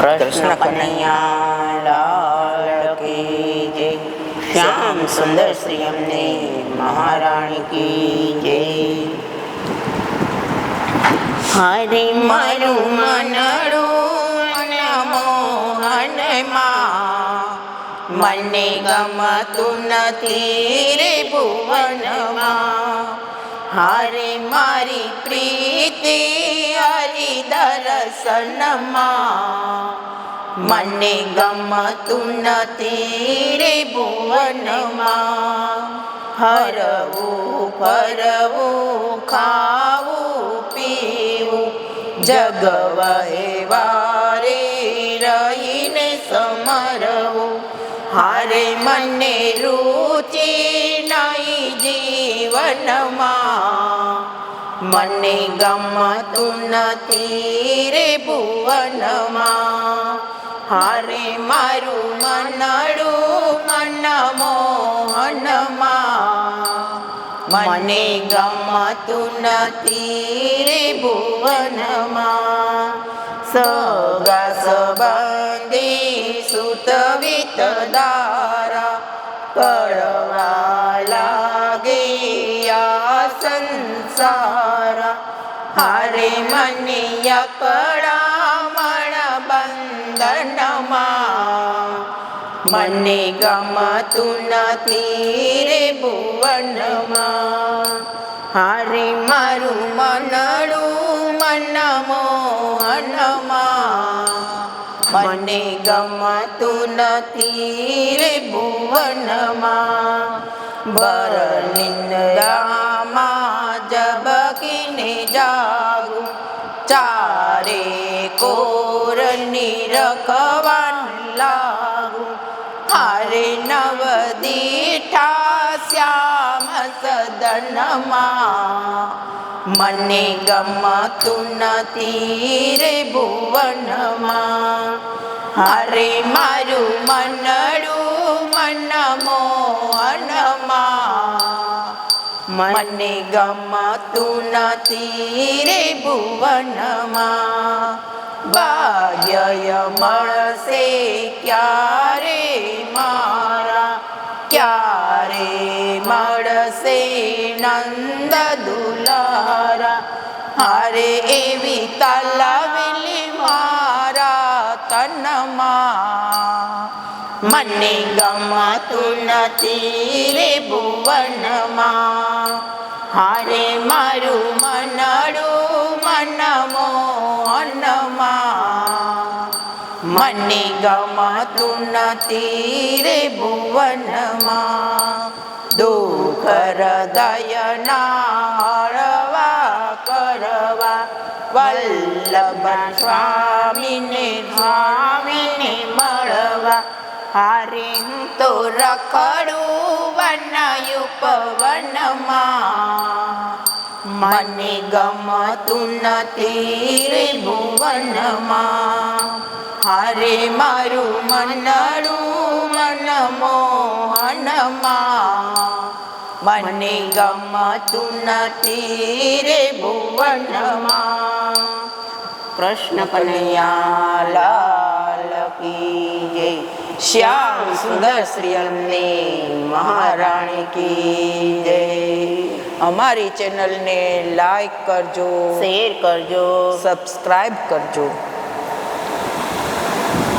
कृष्ण कन्हैया लाल की जय। श्याम सुंदर श्री अम्ने महारानी की जय। हरि मारू मनड़ू मोहन मने गमतु नथी रे भुवन हरे मारी प्रीति हरि दर्शन मने गमतु नथी रे भुवन हरवू फरवू खावू पीवू जगवहे वारे रहीने समरवू हारे मने रुचि नहीं जीवन मने गमतु नथी रे भुवन हारे मारू मनड़ू मन मोहन मने गमतु नथी रे भुवन सगा संबंधी सुत वितदारा कड़वा लागे आ संसार हारे मने अकड़ामण बंधन मने गमतु नथी रे भुवन हारे मारू मनड़ू मन मोहन मने गमतु नथी रे भुवन बर निंदा जबकीने जागू चारे कोर निरखवान लागू हारे नवदीठा श्याम सदन मने गमतु नथी रे भुवन हारे मारू मनड़ू मन मोहन मने गमतु नथी रे भुवन भाग्य मळशे क्यारे मारा क्यारे मळशे नंद दुलारा हारे एवी तलावेली मारा तनमा मने गमतु नथी रे भुवन हारे मारू मनड़ू मन मोहन मने गमतु नथी रे भुवन दुख हृदय हरवा करवा वल्लभ स्वामीने मळवा हारे तो रखड़ू वनयुपवन मने गमतु नथी रे भुवन हारे मारू मनड़ू मन मोहन मने गमतु नथी रे भुवन कृष्ण कन्हैया लाल की जय। श्याम सुंदर श्री अम्ने महारानी की जय। हमारी चैनल ने लाइक करजो, शेर करजो, सब्सक्राइब करजो।